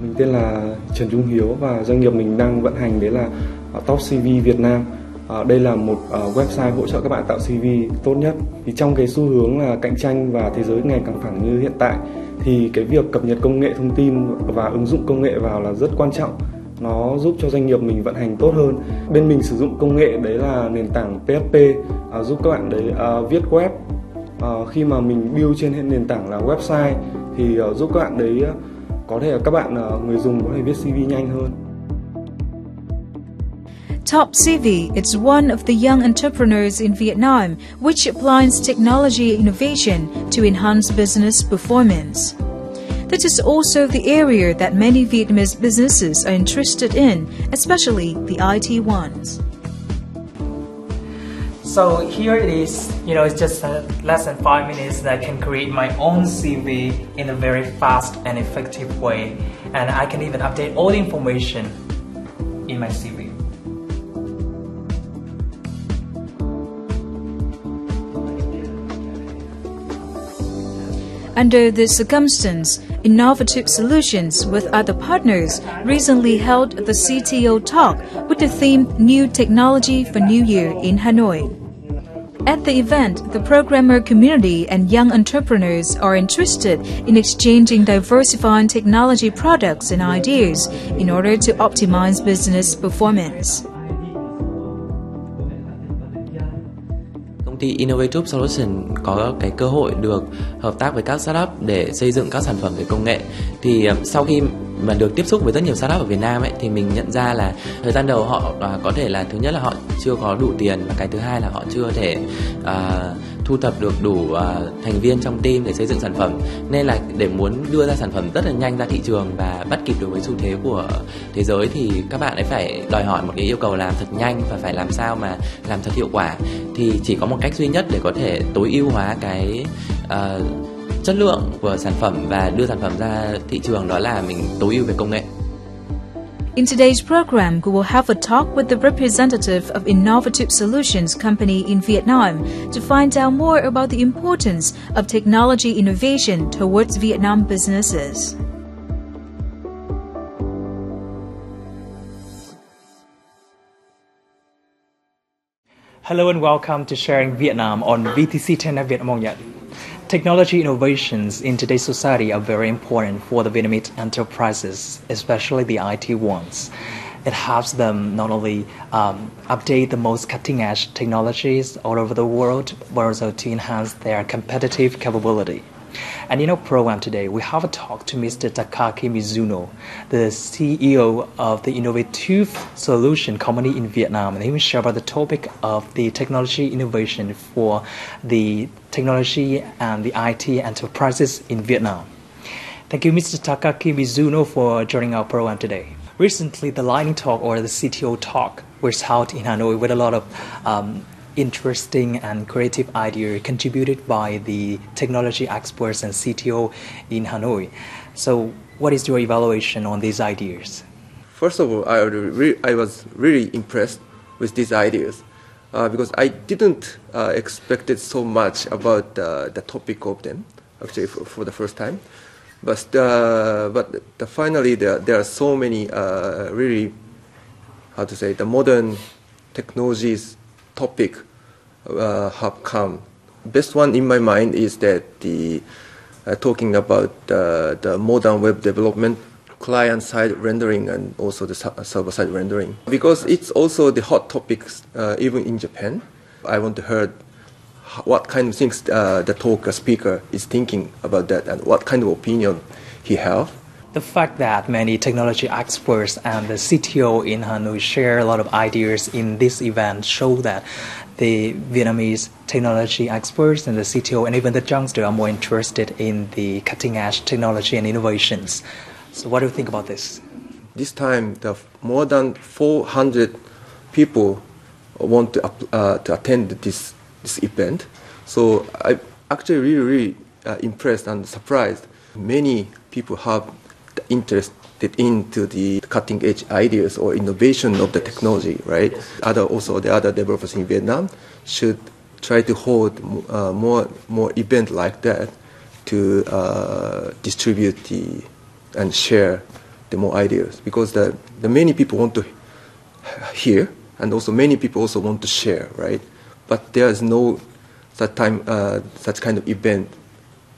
Mình tên là Trần Trung Hiếu và doanh nghiệp mình đang vận hành đấy là Top CV Việt Nam. Đây là một website hỗ trợ các bạn tạo CV tốt nhất. Thì trong cái xu hướng là cạnh tranh và thế giới ngày càng phẳng như hiện tại thì cái việc cập nhật công nghệ thông tin và ứng dụng công nghệ vào là rất quan trọng. Nó giúp cho doanh nghiệp mình vận hành tốt hơn. Bên mình sử dụng công nghệ đấy là nền tảng PHP giúp các bạn đấy viết web. Khi mà mình build trên nền tảng là website thì giúp các bạn đấy có thể các bạn người dùng có thể viết CV nhanh hơn. Top CV is one of the young entrepreneurs in Vietnam which applies technology innovation to enhance business performance. This is also the area that many Vietnamese businesses are interested in, especially the IT ones. So here it is, it's just less than 5 minutes that I can create my own CV in a very fast and effective way. And I can even update all the information in my CV. Under this circumstance, Innovative Solutions with other partners recently held the CTO talk with the theme New Technology for New Year in Hanoi. At the event, the programmer community and young entrepreneurs are interested in exchanging diversifying technology products and ideas in order to optimize business performance. Công ty Innovative Solution có cái cơ hội được hợp tác với các startup để xây dựng các sản phẩm về công nghệ. Thì sau khi mà được tiếp xúc với rất nhiều startup ở Việt Nam ấy, thì mình nhận ra là thời gian đầu họ có thể là thứ nhất là họ chưa có đủ tiền, và cái thứ hai là họ chưa thể thu thập được đủ thành viên trong team để xây dựng sản phẩm. Nên là để muốn đưa ra sản phẩm rất là nhanh ra thị trường và bắt kịp được với xu thế của thế giới thì các bạn ấy phải đòi hỏi một cái yêu cầu làm thật nhanh và phải làm sao mà làm thật hiệu quả. Thì chỉ có một cách duy nhất để có thể tối ưu hóa cái chất lượng của sản phẩm và đưa sản phẩm ra thị trường, đó là mình tối ưu về công nghệ. In today's program, we will have a talk with the representative of Innovative Solutions Company in Vietnam to find out more about the importance of technology innovation towards Vietnam businesses. Hello and welcome to Sharing Vietnam on VTC10 Việt Nam Nhật. Technology innovations in today's society are very important for the Vietnamese enterprises, especially the IT ones. It helps them not only update the most cutting-edge technologies all over the world, but also to enhance their competitive capability. And in our program today, we have a talk to Mr. Takaki Mizuno, the CEO of the Innovative Solution Company in Vietnam, and he will share about the topic of the technology innovation for the technology and the IT enterprises in Vietnam. Thank you, Mr. Takaki Mizuno, for joining our program today. Recently, the Lightning Talk, or the CTO Talk, was held in Hanoi with a lot of interesting and creative ideas contributed by the technology experts and CTO in Hanoi. So what is your evaluation on these ideas? First of all, I was really impressed with these ideas because I didn't expect so much about the topic of them, actually, for the first time. But finally, there are so many really, the modern technologies topic have come. Best one in my mind is that the talking about the modern web development, client-side rendering, and also the server-side rendering. Because it's also the hot topics even in Japan. I want to hear what kind of things the speaker is thinking about that and what kind of opinion he have. The fact that many technology experts and the CTO in Hanoi share a lot of ideas in this event show that the Vietnamese technology experts and the CTO and even the youngsters are more interested in the cutting-edge technology and innovations. So what do you think about this? This time, more than 400 people want to attend this event. So I'm actually really impressed and surprised. Many people have interested into the cutting-edge ideas or innovation of the technology, right? Also, the other developers in Vietnam should try to hold more events like that to distribute and share the more ideas, because the many people want to hear, and also many people also want to share, right? But there is no such kind of event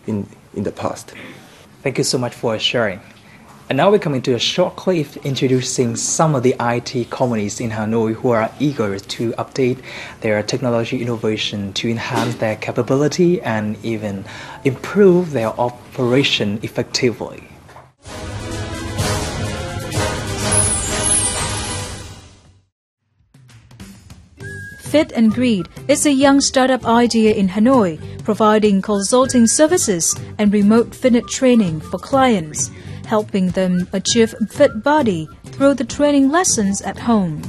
in the past. Thank you so much for sharing. And now we're coming to a short clip introducing some of the IT companies in Hanoi who are eager to update their technology innovation to enhance their capability and even improve their operation effectively. Fit and Greed is a young startup idea in Hanoi, providing consulting services and remote fitness training for clients, helping them achieve fit body through the training lessons at home.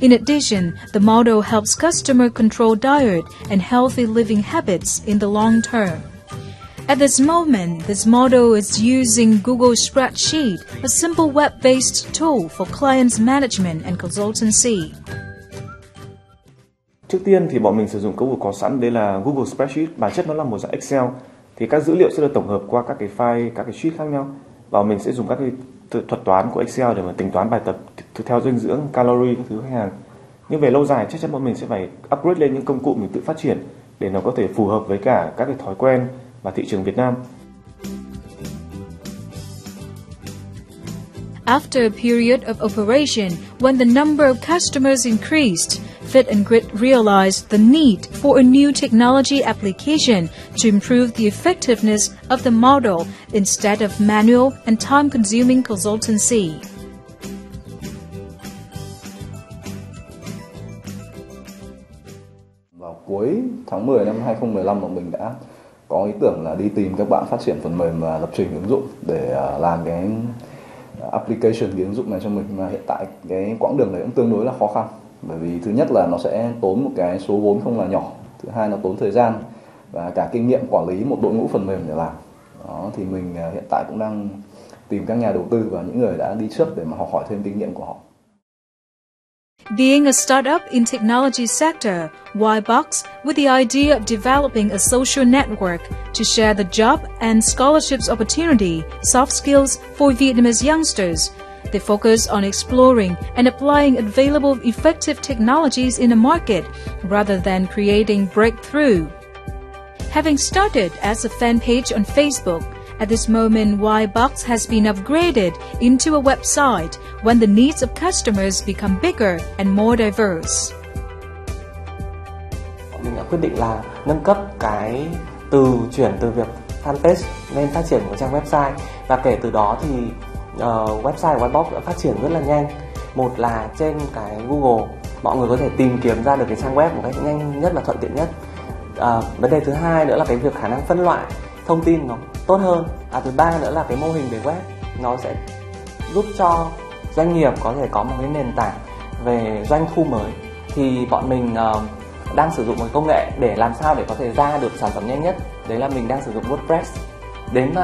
In addition, the model helps customers control diet and healthy living habits in the long term. At this moment, this model is using Google Spreadsheet, a simple web-based tool for clients management and consultancy. Trước tiên thì bọn mình sử dụng công cụ có sẵn, đây là Google Spreadsheet, bản chất nó là một dạng Excel. Thì các dữ liệu sẽ được tổng hợp qua các cái file, các cái sheet khác nhau. Và mình sẽ dùng các cái thuật toán của Excel để mà tính toán bài tập theo dinh dưỡng, calorie các thứ khách hàng. Nhưng về lâu dài chắc chắn bọn mình sẽ phải upgrade lên những công cụ mình tự phát triển để nó có thể phù hợp với cả các cái thói quen và thị trường Việt Nam. After a period of operation, when the number of customers increased, Fit and Grit realized the need for a new technology application to improve the effectiveness of the model instead of manual and time-consuming consultancy. Vào cuối tháng 10 năm 2015, bọn mình đã có ý tưởng là đi tìm các bạn phát triển phần mềm và lập trình ứng dụng để làm cái application, cái ứng dụng này cho mình. Mà hiện tại cái quãng đường này cũng tương đối là khó khăn, bởi vì thứ nhất là nó sẽ tốn một cái số vốn không là nhỏ, thứ hai nó tốn thời gian và cả kinh nghiệm quản lý một đội ngũ phần mềm để làm. Đó, thì mình hiện tại cũng đang tìm các nhà đầu tư và những người đã đi trước để mà học hỏi thêm kinh nghiệm của họ. Being a startup in technology sector, YBOX, with the idea of developing a social network to share the job and scholarships opportunity, soft skills for Vietnamese youngsters, they focus on exploring and applying available effective technologies in the market rather than creating breakthrough. Having started as a fan page on Facebook, at this moment YBOX has been upgraded into a website when the needs of customers become bigger and more diverse. Mình đã quyết định là nâng cấp cái chuyển từ việc fanpage lên phát triển một trang website, và kể từ đó thì website của YBOX đã phát triển rất là nhanh. Một là trên cái Google mọi người có thể tìm kiếm ra được cái trang web một cách nhanh nhất và thuận tiện nhất. Vấn đề thứ hai nữa là cái việc khả năng phân loại thông tin nó tốt hơn. Thứ ba nữa là cái mô hình về web nó sẽ giúp cho doanh nghiệp có thể có một cái nền tảng về doanh thu mới. Thì bọn mình đang sử dụng một công nghệ để làm sao để có thể ra được sản phẩm nhanh nhất. Đấy là mình đang sử dụng WordPress. Đến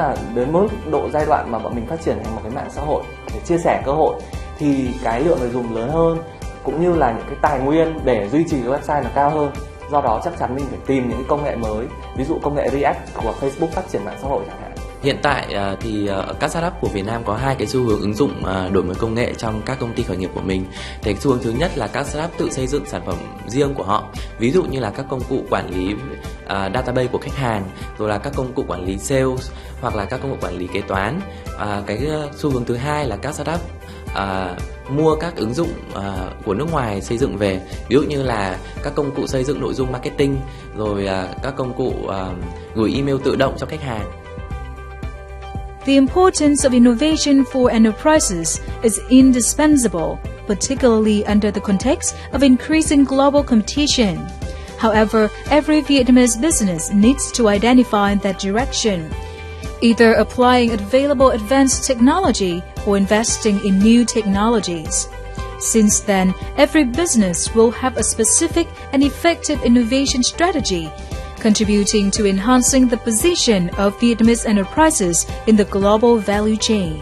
mức độ giai đoạn mà bọn mình phát triển thành một cái mạng xã hội để chia sẻ cơ hội, thì cái lượng người dùng lớn hơn cũng như là những cái tài nguyên để duy trì cái website nó cao hơn. Do đó chắc chắn mình phải tìm những cái công nghệ mới, ví dụ công nghệ React của Facebook phát triển mạng xã hội chẳng hạn. Hiện tại thì các startup của Việt Nam có hai cái xu hướng ứng dụng đổi mới công nghệ trong các công ty khởi nghiệp của mình. Thì xu hướng thứ nhất là các startup tự xây dựng sản phẩm riêng của họ, ví dụ như là các công cụ quản lý database của khách hàng, rồi là các công cụ quản lý sales, hoặc là các công cụ quản lý kế toán. Cái xu hướng thứ hai là các startup mua các ứng dụng của nước ngoài xây dựng về, ví dụ như là các công cụ xây dựng nội dung marketing, rồi các công cụ gửi email tự động cho khách hàng. The importance of innovation for enterprises is indispensable, particularly under the context of increasing global competition. However, every Vietnamese business needs to identify that direction, either applying available advanced technology or investing in new technologies. Since then, every business will have a specific and effective innovation strategy, contributing to enhancing the position of Vietnamese enterprises in the global value chain.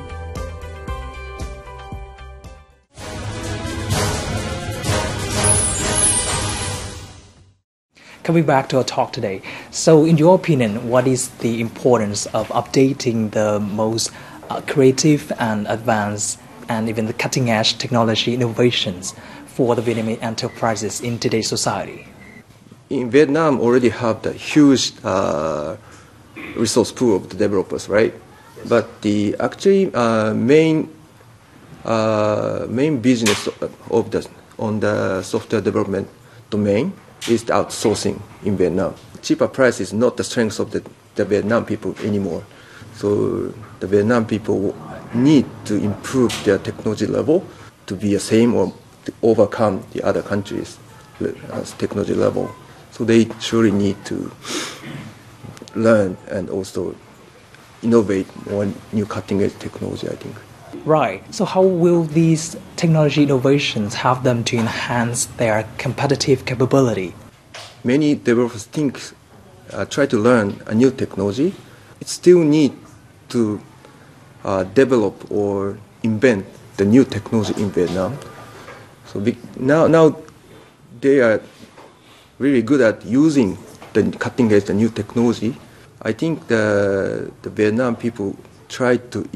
Coming back to our talk today, so in your opinion, what is the importance of updating the most creative and advanced and even the cutting-edge technology innovations for the Vietnamese enterprises in today's society? In Vietnam, already have the huge resource pool of the developers, right? But the actually main business of on the software development domain is the outsourcing in Vietnam. Cheaper price is not the strength of the Vietnam people anymore. So the Vietnam people need to improve their technology level to be the same or to overcome the other countries' technology level. So they surely need to learn and also innovate more new cutting-edge technology, I think. Right. So how will these technology innovations help them to enhance their competitive capability? Many developers try to learn a new technology. It still need to develop or invent the new technology in Vietnam. So now they are really good at using the cutting edge, the new technology. I think the Vietnam people try to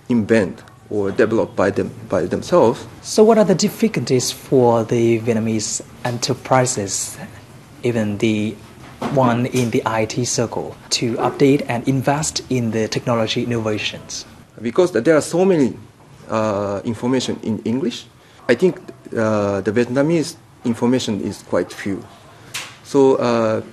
invent or develop by themselves. So what are the difficulties for the Vietnamese enterprises, even the one in the IT circle, to update and invest in the technology innovations? Because there are so many information in English, I think the Vietnamese information is quite few. So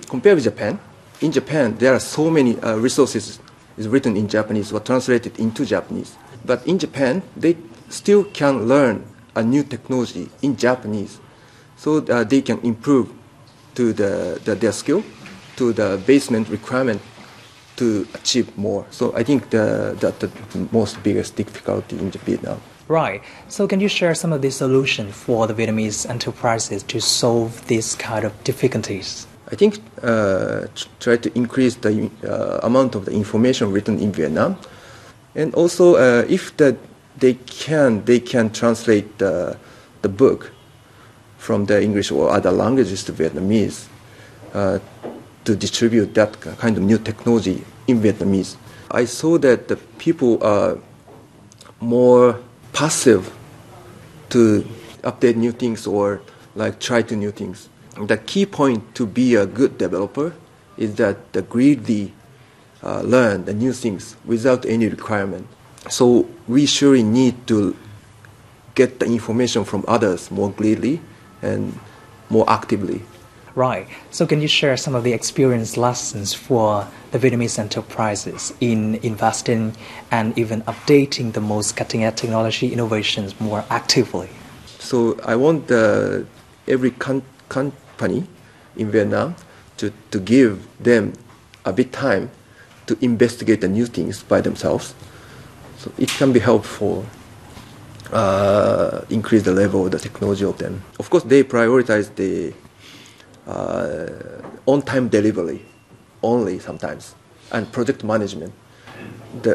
compared with Japan, in Japan there are so many resources is written in Japanese or translated into Japanese. But in Japan, they still can learn a new technology in Japanese, so they can improve to their skill, to the basement requirement to achieve more. So I think that the most biggest difficulty in Vietnam. Right. So can you share some of the solutions for the Vietnamese enterprises to solve this kind of difficulties? I think try to increase the amount of the information written in Vietnam, and also if they can translate the book from the English or other languages to Vietnamese to distribute that kind of new technology in Vietnamese. I saw that the people are more passive to update new things or like try to new things. The key point to be a good developer is that the greedy learn the new things without any requirement. So we surely need to get the information from others more greedily and more actively. Right. So can you share some of the experience lessons for the Vietnamese enterprises in investing and even updating the most cutting-edge technology innovations more actively? So I want every company in Vietnam to give them a bit time to investigate the new things by themselves. So it can be helpful increase the level of the technology of them. Of course, they prioritize the on-time delivery only sometimes, and project management.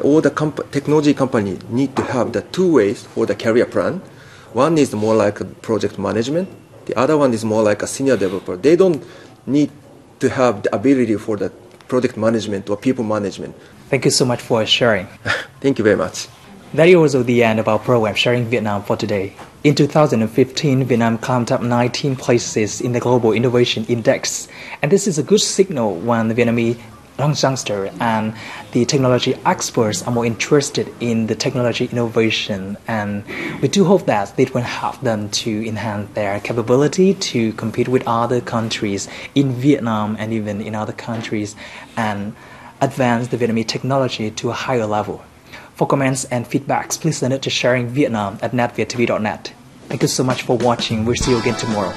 All the technology company need to have the two ways for the career plan. One is more like a project management. The other one is more like a senior developer. They don't need to have the ability for the project management or people management. Thank you so much for sharing. Thank you very much. That is also the end of our program Sharing Vietnam for today. In 2015, Vietnam climbed up 19 places in the Global Innovation Index. And this is a good signal when the Vietnamese youngsters and the technology experts are more interested in the technology innovation. And we do hope that it will help them to enhance their capability to compete with other countries in Vietnam and even in other countries and advance the Vietnamese technology to a higher level. For comments and feedbacks, please send it to sharingvietnam@netvietv.net. Thank you so much for watching. We'll see you again tomorrow.